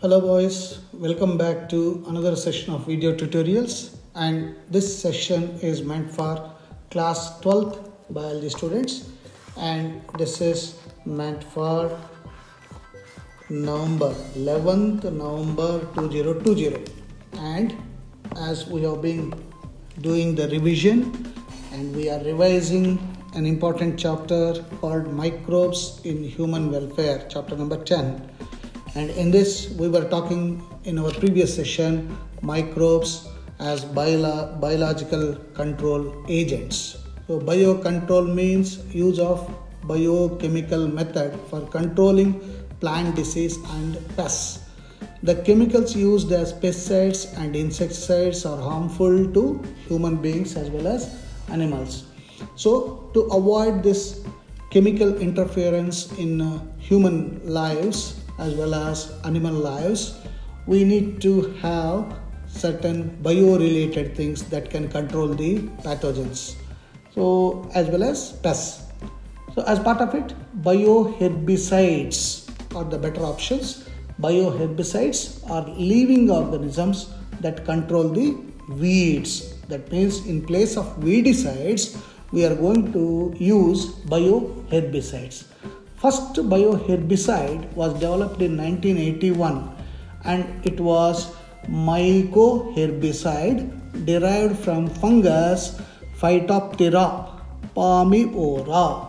Hello boys, welcome back to another session of video tutorials, and this session is meant for class 12th biology students, and this is meant for November 11th November 2020. And as we have been doing the revision and we are revising an important chapter called microbes in human welfare, chapter number 10. And in this, we were talking in our previous session microbes as biological control agents. So, biocontrol means use of biochemical method for controlling plant disease and pests. The chemicals used as pesticides and insecticides are harmful to human beings as well as animals. So, to avoid this chemical interference in human lives as well as animal lives, we need to have certain bio-related things that can control the pathogens, so as well as pests. So as part of it, bioherbicides are the better options. Bioherbicides are living organisms that control the weeds. That means in place of weedicides, we are going to use bioherbicides. First bioherbicide was developed in 1981 and it was mycoherbicide derived from fungus Phytophthora palmivora,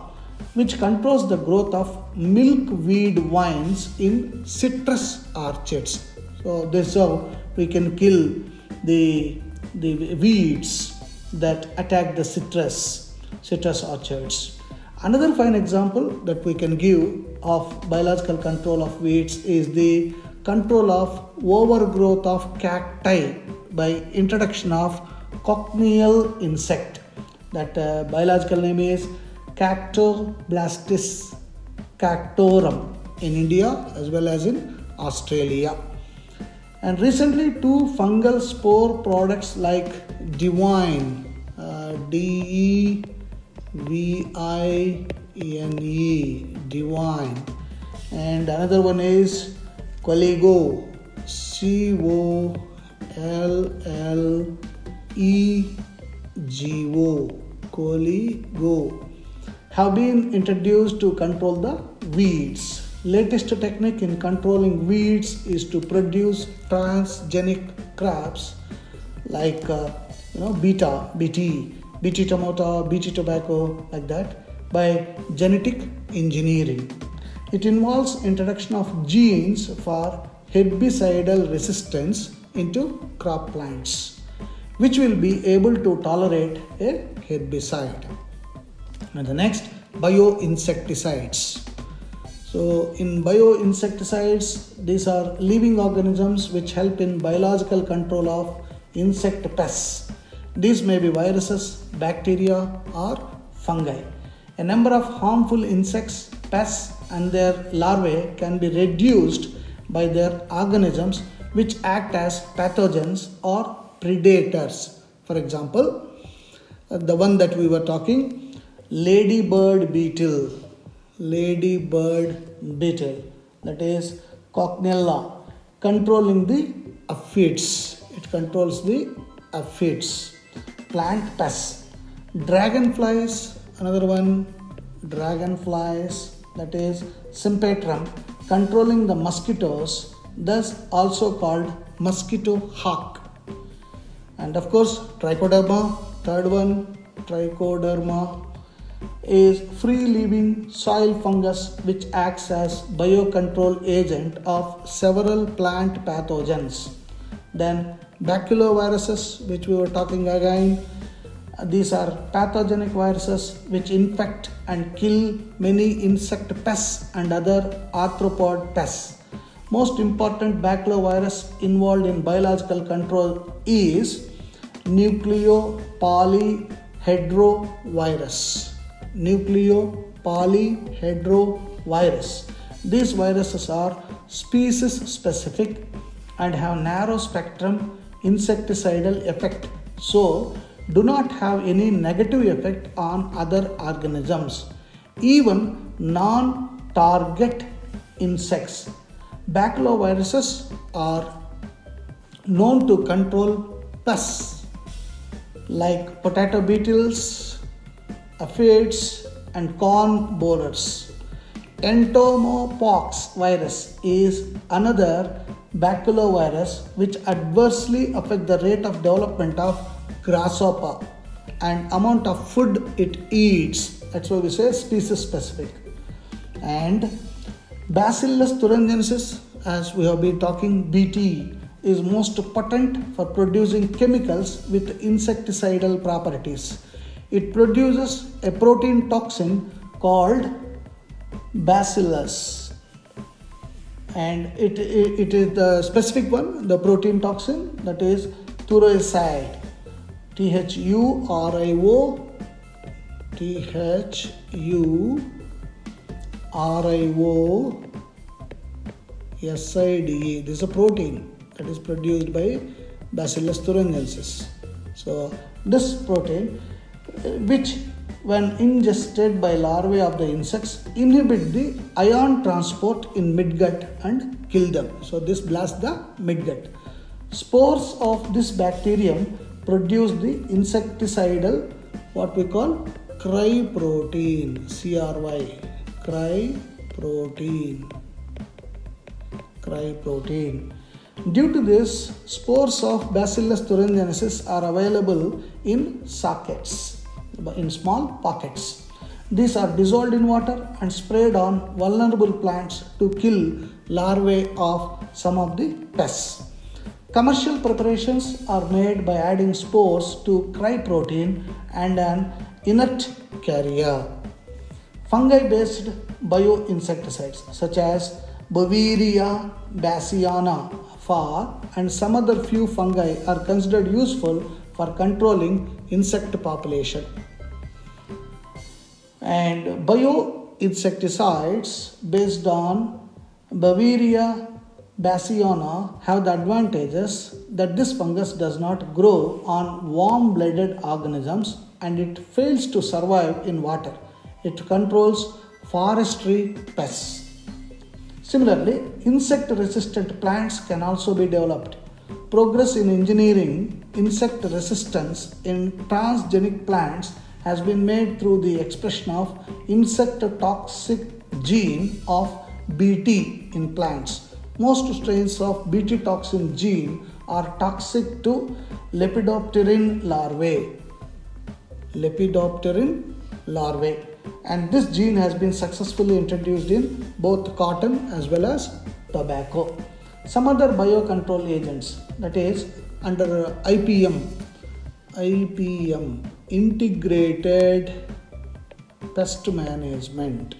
which controls the growth of milkweed vines in citrus orchards. So this is how we can kill the weeds that attack the citrus orchards. Another fine example that we can give of biological control of weeds is the control of overgrowth of cacti by introduction of cochineal insect. That biological name is Cactoblastis cactorum in India as well as in Australia. And recently, two fungal spore products like Divine, Devine, Divine, and another one is Coligo, Collego, Coligo, have been introduced to control the weeds. Latest technique in controlling weeds is to produce transgenic crops like BT tomato, BT tobacco, like that, by genetic engineering. It involves introduction of genes for herbicidal resistance into crop plants, which will be able to tolerate a herbicide. And the next, bioinsecticides. So in bioinsecticides, these are living organisms which help in biological control of insect pests. These may be viruses, bacteria, or fungi. A number of harmful insects, pests, and their larvae can be reduced by their organisms which act as pathogens or predators. For example, the one that we were talking, ladybird beetle, that is Cochineal, controlling the aphids. It controls the aphids. Plant pests, dragonflies, another one, that is Sympetrum, controlling the mosquitoes, thus also called mosquito hawk. And of course, Trichoderma, third one, Trichoderma is free-living soil fungus which acts as biocontrol agent of several plant pathogens. Then baculoviruses, which we were talking again, these are pathogenic viruses which infect and kill many insect pests and other arthropod pests. Most important baculovirus involved in biological control is nucleopolyhedrovirus. These viruses are species specific and have narrow spectrum insecticidal effect, so do not have any negative effect on other organisms, even non-target insects. Baculoviruses are known to control pests like potato beetles, aphids, and corn borers. Entomopox virus is another baculovirus which adversely affects the rate of development of grasshopper and amount of food it eats. That's why we say species specific. And Bacillus thuringiensis, as we have been talking, BT, is most potent for producing chemicals with insecticidal properties. It produces a protein toxin called bacillus, and it is the specific one, the protein toxin, that is thuriside. THURIOSIDE. This is a protein that is produced by Bacillus thuringiensis. So this protein, which when ingested by larvae of the insects, inhibit the ion transport in midgut and kill them. So this blasts the midgut. Spores of this bacterium produce the insecticidal, what we call cryprotein, cryprotein. Due to this, spores of Bacillus thuringiensis are available in sockets, in small pockets. These are dissolved in water and sprayed on vulnerable plants to kill larvae of some of the pests. Commercial preparations are made by adding spores to cryprotein and an inert carrier. Fungi-based bioinsecticides such as Beauveria bassiana and some other few fungi are considered useful for controlling insect population. And bioinsecticides based on Beauveria bassiana have the advantages that this fungus does not grow on warm-blooded organisms and it fails to survive in water. It controls forestry pests. Similarly, insect-resistant plants can also be developed. Progress in engineering insect resistance in transgenic plants has been made through the expression of insect toxic gene of BT in plants. Most strains of BT toxin gene are toxic to Lepidopteran larvae. And this gene has been successfully introduced in both cotton as well as tobacco. Some other biocontrol agents, that is under IPM, integrated pest management.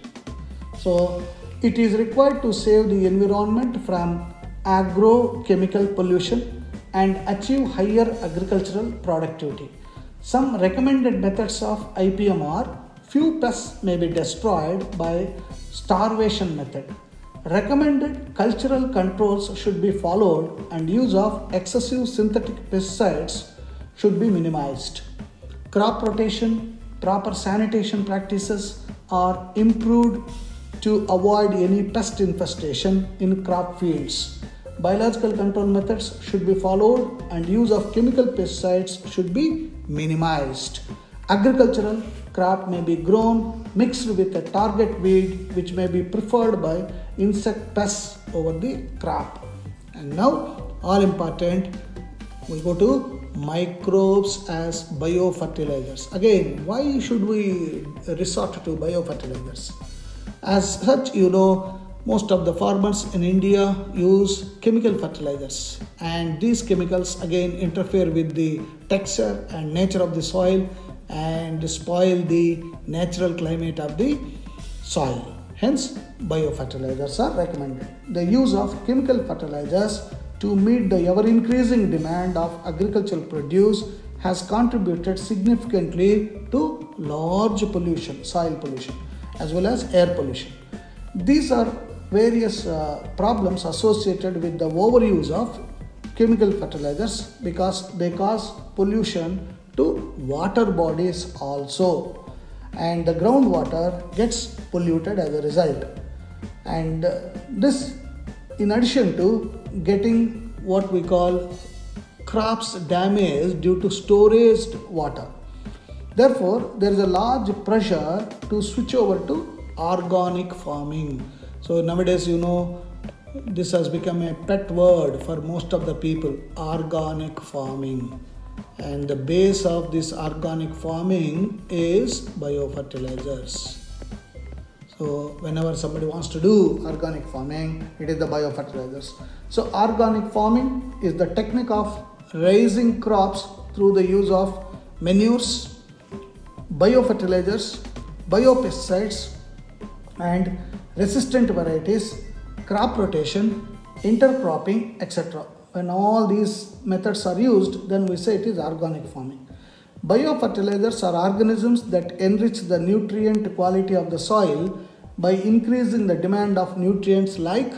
So it is required to save the environment from agrochemical pollution and achieve higher agricultural productivity. Some recommended methods of IPM are: few pests may be destroyed by starvation method. Recommended cultural controls should be followed and use of excessive synthetic pesticides should be minimized. Crop rotation, proper sanitation practices are improved to avoid any pest infestation in crop fields. Biological control methods should be followed and use of chemical pesticides should be minimized. Agricultural crop may be grown mixed with a target weed which may be preferred by insect pests over the crop. And now, all important, we go to microbes as biofertilizers. Again, why should we resort to biofertilizers? As such, most of the farmers in India use chemical fertilizers, and these chemicals again interfere with the texture and nature of the soil and spoil the natural climate of the soil. Hence, biofertilizers are recommended. The use of chemical fertilizers to meet the ever-increasing demand of agricultural produce has contributed significantly to large pollution, soil pollution, as well as air pollution. These are various problems associated with the overuse of chemical fertilizers because they cause pollution to water bodies also, and the groundwater gets polluted as a result. And this in addition to getting what we call crops damaged due to storage water. Therefore, there is a large pressure to switch over to organic farming. So nowadays, this has become a pet word for most of the people, organic farming. And the base of this organic farming is biofertilizers. So whenever somebody wants to do organic farming, it is the biofertilizers. So organic farming is the technique of raising crops through the use of manures, biofertilizers, biopesticides, and resistant varieties, crop rotation, intercropping, etc. When all these methods are used, then we say it is organic farming. Biofertilizers are organisms that enrich the nutrient quality of the soil by increasing the demand of nutrients like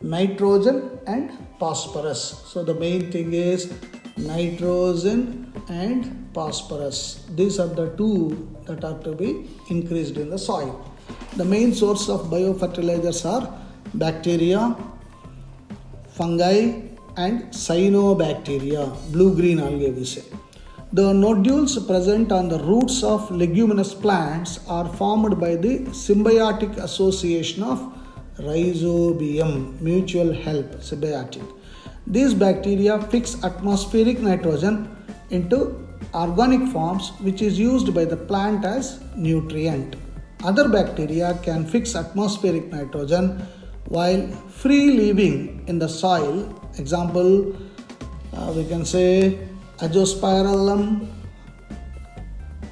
nitrogen and phosphorus. So the main thing is nitrogen and phosphorus. These are the two that are to be increased in the soil. The main source of biofertilizers are bacteria, fungi, and cyanobacteria, blue-green algae we say. The nodules present on the roots of leguminous plants are formed by the symbiotic association of rhizobium, mutual help, symbiotic. These bacteria fix atmospheric nitrogen into organic forms, which is used by the plant as nutrient. Other bacteria can fix atmospheric nitrogen while free living in the soil. Example, we can say Azospirillum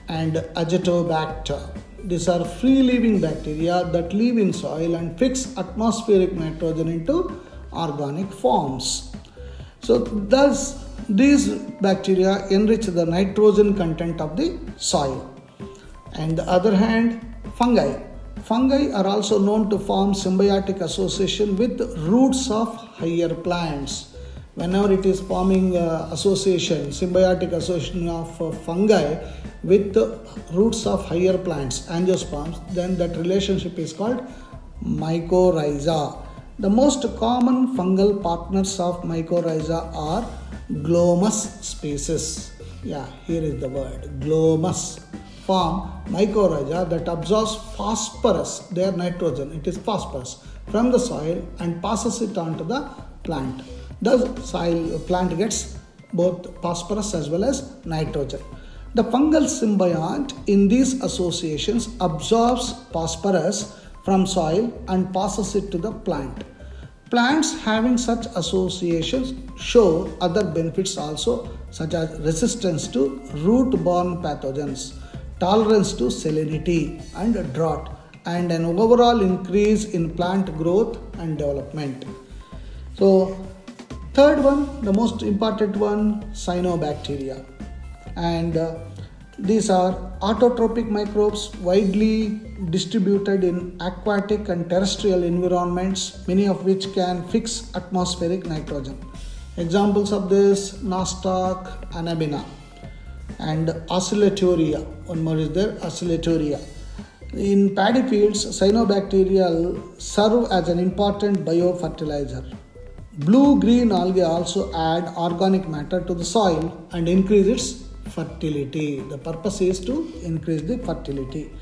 and Azotobacter. These are free living bacteria that live in soil and fix atmospheric nitrogen into organic forms. So thus these bacteria enrich the nitrogen content of the soil. And the other hand, fungi. Fungi are also known to form symbiotic association with roots of higher plants. Whenever it is forming symbiotic association of fungi with the roots of higher plants, angiosperms, then that relationship is called mycorrhiza. The most common fungal partners of mycorrhiza are glomus species. Yeah, here is the word, glomus. Form mycorrhiza that absorbs phosphorus, their nitrogen, it is phosphorus, from the soil and passes it on to the plant. Thus, plant gets both phosphorus as well as nitrogen. The fungal symbiont in these associations absorbs phosphorus from soil and passes it to the plant. Plants having such associations show other benefits also, such as resistance to root-borne pathogens, tolerance to salinity and drought, and an overall increase in plant growth and development. So, third one, the most important one, cyanobacteria. And these are autotrophic microbes widely distributed in aquatic and terrestrial environments, many of which can fix atmospheric nitrogen. Examples of this, nostoc, anabina, and oscillatoria. One more is there, oscillatoria. In paddy fields, cyanobacteria serve as an important biofertilizer. Blue-green algae also add organic matter to the soil and increase its fertility. The purpose is to increase the fertility.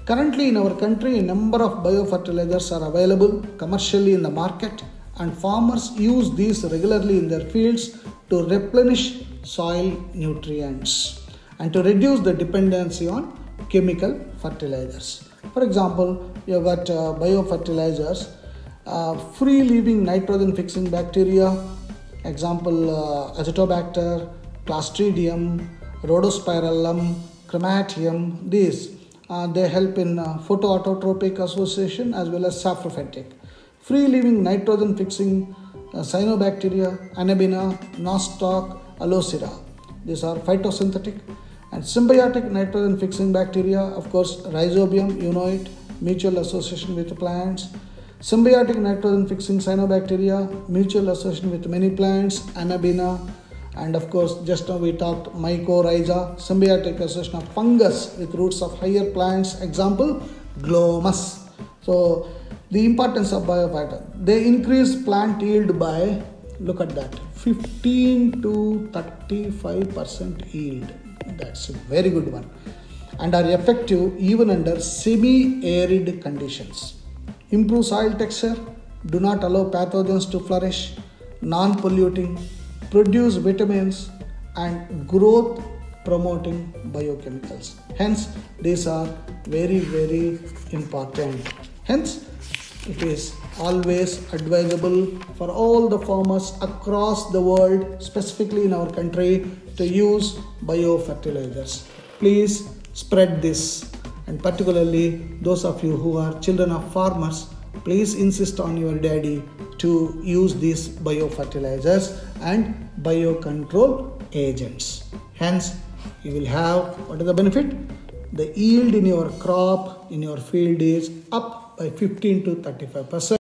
Currently in our country, a number of biofertilizers are available commercially in the market, and farmers use these regularly in their fields to replenish soil nutrients and to reduce the dependency on chemical fertilizers. For example, you have got biofertilizers, free living nitrogen fixing bacteria, example Azotobacter, Clostridium, Rhodospirillum, Chromatium. These they help in photoautotropic association as well as saprophytic. Free living nitrogen fixing cyanobacteria, anabina, nostoc, alocera. These are phytosynthetic. And symbiotic nitrogen fixing bacteria, of course, rhizobium, you know it, mutual association with plants. Symbiotic nitrogen fixing cyanobacteria, mutual association with many plants, anabina, and of course, just now we talked mycorrhiza, symbiotic association of fungus with roots of higher plants, example, glomus. So, The importance of biofertilizer. They increase plant yield by, look at that, 15 to 35% yield. That's a very good one. And are effective even under semi-arid conditions. Improve soil texture, do not allow pathogens to flourish, non-polluting, produce vitamins and growth promoting biochemicals. Hence, these are very, very important. Hence, it is always advisable for all the farmers across the world, specifically in our country, to use biofertilizers. Please spread this, and particularly those of you who are children of farmers, please insist on your daddy to use these biofertilizers and biocontrol agents. Hence, you will have, what is the benefit? The yield in your crop, in your field is up by 15 to 35%.